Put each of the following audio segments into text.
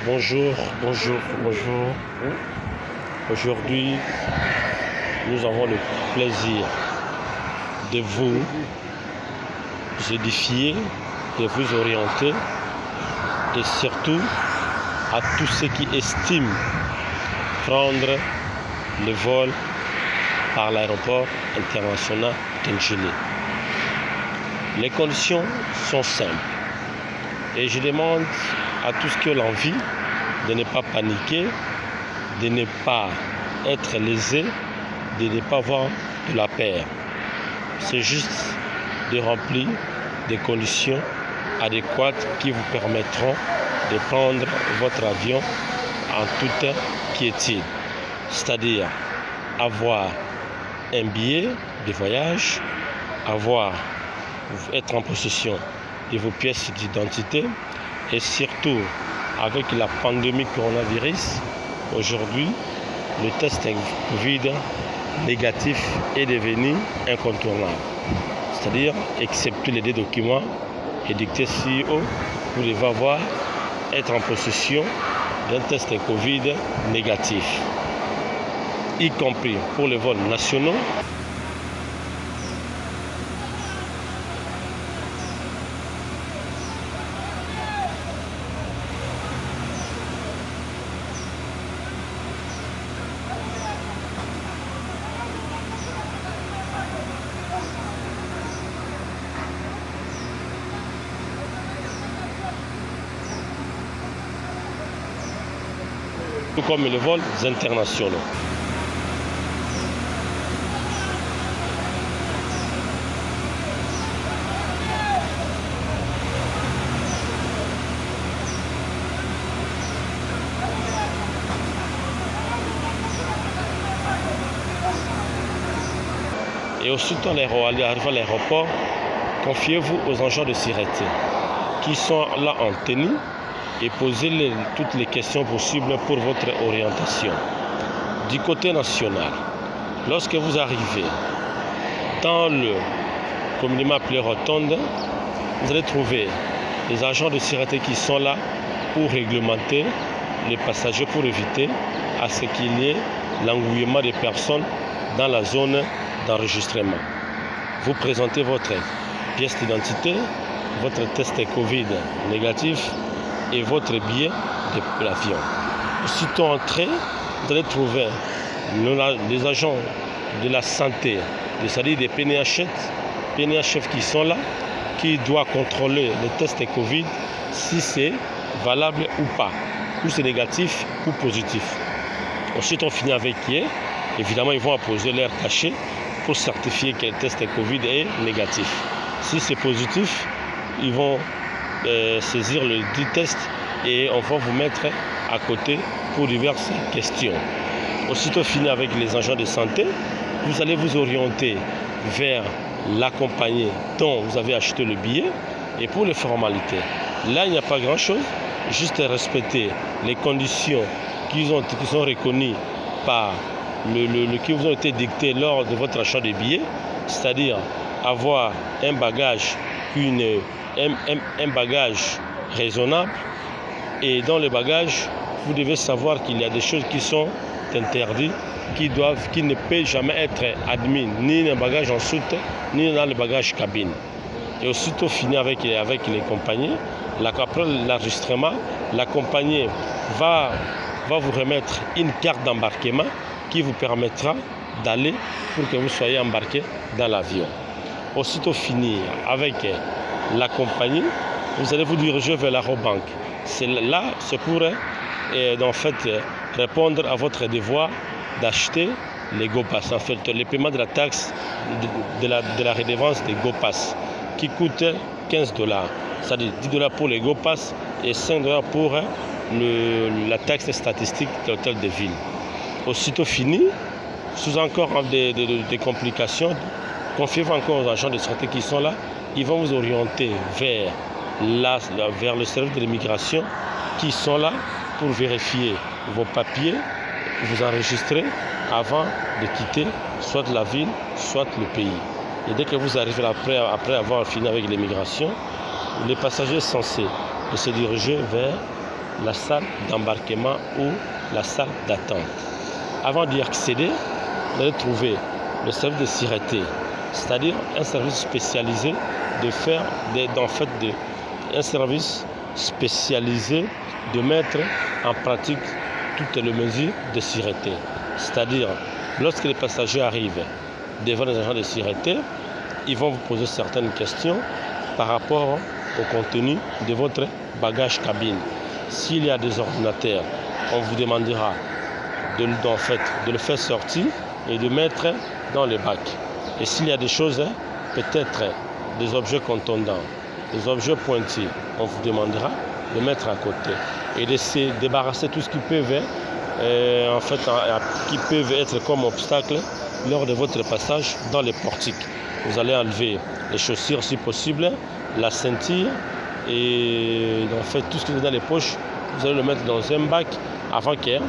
Bonjour. Aujourd'hui, nous avons le plaisir de vous édifier, de vous orienter et surtout à tous ceux qui estiment prendre le vol par l'aéroport international d'Ngéné. Les conditions sont simples et je demande à tous qui ont l'envie de ne pas paniquer, de ne pas être lésés, de ne pas avoir de la peur. C'est juste de remplir des conditions adéquates qui vous permettront de prendre votre avion en toute quiétude. C'est-à-dire avoir un billet de voyage, être en possession de vos pièces d'identité et surtout avec la pandémie coronavirus, aujourd'hui, le test Covid négatif est devenu incontournable. C'est-à-dire, excepté les deux documents édictés CEO, vous devez être en possession d'un test Covid négatif, y compris pour les vols nationaux. Tout comme les vols internationaux. Et aussitôt arrivé à l'aéroport, confiez-vous aux agents de sécurité qui sont là en tenue et posez toutes les questions possibles pour votre orientation. Du côté national, lorsque vous arrivez dans le communément appelé rotonde, vous allez trouver les agents de sécurité qui sont là pour réglementer les passagers, pour éviter à ce qu'il y ait l'engouillement des personnes dans la zone d'enregistrement. Vous présentez votre pièce d'identité, votre test Covid négatif et votre billet de l'avion. Aussitôt entré, vous allez trouver les agents de la santé, c'est-à-dire des PNHF qui sont là, qui doivent contrôler le test Covid si c'est valable ou pas, ou c'est négatif ou positif. Ensuite, on finit avec qui est. Évidemment, ils vont apposer leur cachet pour certifier que le test Covid est négatif. Si c'est positif, ils vont saisir le dit test et on va vous mettre à côté pour diverses questions. Aussitôt fini avec les agents de santé, vous allez vous orienter vers la compagnie dont vous avez acheté le billet et pour les formalités. Là, il n'y a pas grand-chose, juste respecter les conditions qui sont reconnues par qui vous ont été dictées lors de votre achat de billets, c'est-à-dire avoir un bagage raisonnable et dans le bagage, vous devez savoir qu'il y a des choses qui sont interdites, qui ne peuvent jamais être admis ni dans le bagage en soute, ni dans le bagage cabine. Et aussitôt fini avec les compagnies, après l'enregistrement, la compagnie va vous remettre une carte d'embarquement qui vous permettra d'aller pour que vous soyez embarqué dans l'avion. Aussitôt fini avec la compagnie, vous allez vous diriger vers l'Aérobank. C'est pour en fait, répondre à votre devoir d'acheter les GoPass. En fait, le paiement de la taxe de la redevance des GoPass qui coûte 15 $. C'est-à-dire 10 $ pour les GoPass et 5 $ pour la taxe statistique de l'hôtel de ville. Aussitôt fini, sous encore des complications, confiez-vous encore aux agents de santé qui sont là. Ils vont vous orienter vers le service de l'immigration qui sont là pour vérifier vos papiers, vous enregistrer avant de quitter soit la ville, soit le pays. Et dès que vous arrivez après avoir fini avec l'immigration, les passagers sont censés se diriger vers la salle d'embarquement ou la salle d'attente. Avant d'y accéder, vous allez trouver le service de sûreté, c'est-à-dire un service spécialisé un service spécialisé de mettre en pratique toutes les mesures de sûreté. C'est-à-dire, lorsque les passagers arrivent devant les agents de sûreté, ils vont vous poser certaines questions par rapport au contenu de votre bagage cabine. S'il y a des ordinateurs, on vous demandera de le faire sortir et de mettre dans le bac. Et s'il y a des choses, peut-être des objets contondants, des objets pointus, on vous demandera de mettre à côté et de se débarrasser de tout ce qui peuvent être comme obstacle lors de votre passage dans les portiques. Vous allez enlever les chaussures si possible, la ceinture et tout ce qui est dans les poches, vous allez le mettre dans un bac avant que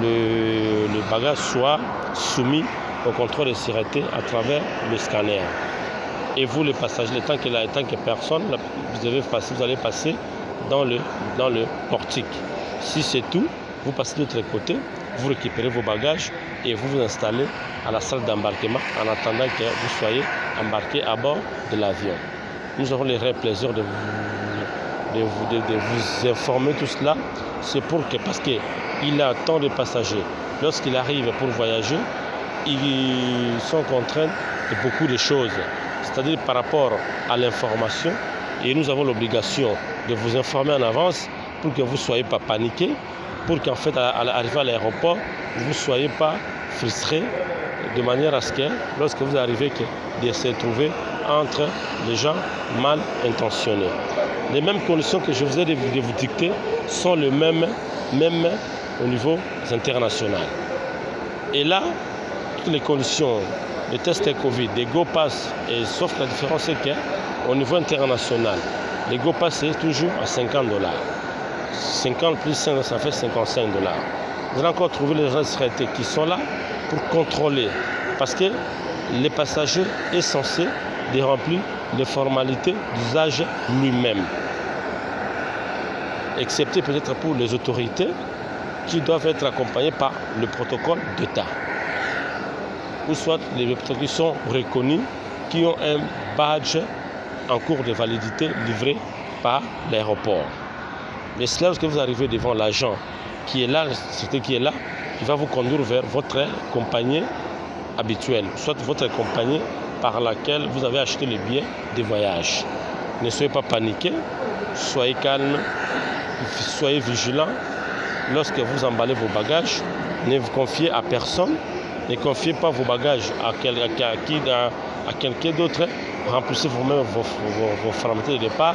le bagage soit soumis au contrôle de sûreté à travers le scanner. Et vous, les passagers, tant que personne, vous allez passer dans le portique. Si c'est tout, vous passez de l'autre côté, vous récupérez vos bagages et vous vous installez à la salle d'embarquement en attendant que vous soyez embarqué à bord de l'avion. Nous avons le réel plaisir de vous informer tout cela. C'est parce qu'il y a tant de passagers. Lorsqu'ils arrivent pour voyager, ils sont contraints de beaucoup de choses. C'est-à-dire par rapport à l'information. Et nous avons l'obligation de vous informer en avance pour que vous ne soyez pas paniqués, pour qu'en fait, à l'arrivée à l'aéroport, vous ne soyez pas frustrés, de manière à ce que, lorsque vous arrivez, de se trouver entre les gens mal intentionnés. Les mêmes conditions que je vous ai de vous dicter sont les mêmes au niveau international. Et là, toutes les conditions, les tests Covid, les GoPass, et sauf la différence c'est qu'au niveau international, les GoPass c'est toujours à $50. 50 plus 5, ça fait $55. Vous allez encore trouver les gens de sûreté qui sont là pour contrôler. Parce que les passagers sont censés de remplir les formalités d'usage lui-même. Excepté peut-être pour les autorités qui doivent être accompagnées par le protocole d'État. Ou soit les protocoles qui sont reconnus, qui ont un badge en cours de validité livré par l'aéroport. Mais c'est lorsque vous arrivez devant l'agent qui est là, il va vous conduire vers votre compagnie habituelle, soit votre compagnie par laquelle vous avez acheté le billet de voyage. Ne soyez pas paniqués, soyez calmes, soyez vigilants. Lorsque vous emballez vos bagages, ne vous confiez à personne, ne confiez pas vos bagages à quelqu'un d'autre, remplissez vous-même vos formalités de départ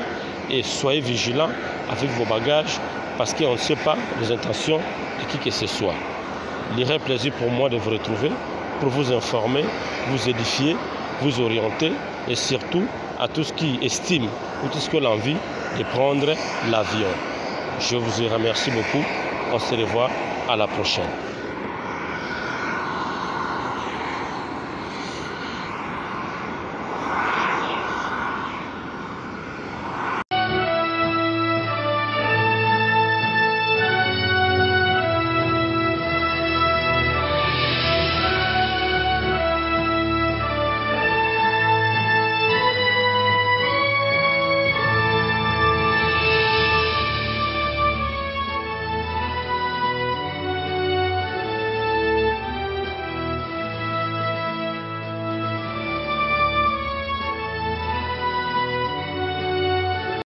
et soyez vigilants avec vos bagages parce qu'on ne sait pas les intentions de qui que ce soit. Il irait plaisir pour moi de vous retrouver, pour vous informer, vous édifier, vous orienter et surtout à tous qui estiment ou tous qui ont envie de prendre l'avion. Je vous remercie beaucoup. On se revoit à la prochaine.